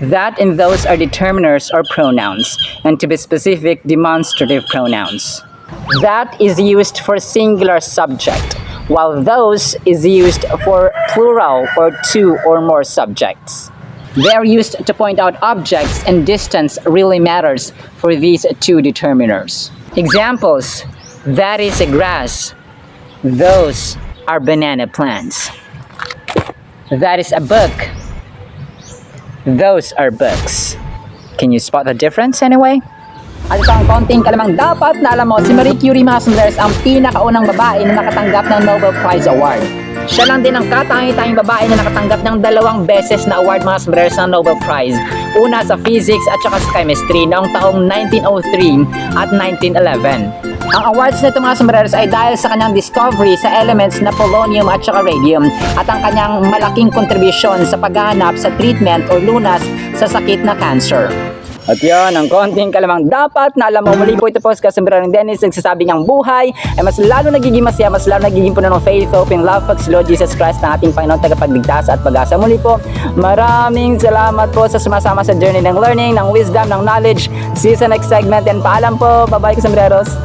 That and those are determiners or pronouns, and to be specific, demonstrative pronouns. That is used for singular subject, while those is used for plural or two or more subjects. They are used to point out objects, and distance really matters for these two determiners. Examples: that is a grass. Those are banana plants. That is a book. Those are books. Can you spot the difference anyway? At ito ang konting kalamang dapat na alam mo, si Marie Curie, mga sunders, ang pinakaunang babae na nakatanggap ng Nobel Prize Award. Siya lang din ang katangi-tanging babae na nakatanggap ng 2 beses na award, mga sunders, ng Nobel Prize. Una sa physics at saka sa chemistry noong taong 1903 at 1911. Ang awards nito, mga sombreros, ay dahil sa kanyang discovery sa elements na polonium at saka radium at ang kanyang malaking kontribusyon sa paghahanap sa treatment o lunas sa sakit na cancer. At yun, ang konting kalamang dapat na alam mo. Muli po ito po sa Sombrero ng Dennis, nagsasabing ang buhay ay mas lalo nagiging masaya, mas lalo nagiging puno ng faith, hope, and love pag si Lord Jesus Christ na ating Panginoon, tagapagligtas at pag-asa. Muli po, maraming salamat po sa sumasama sa journey ng learning, ng wisdom, ng knowledge. See you sa next segment, and paalam po. Bye-bye, Sombreros.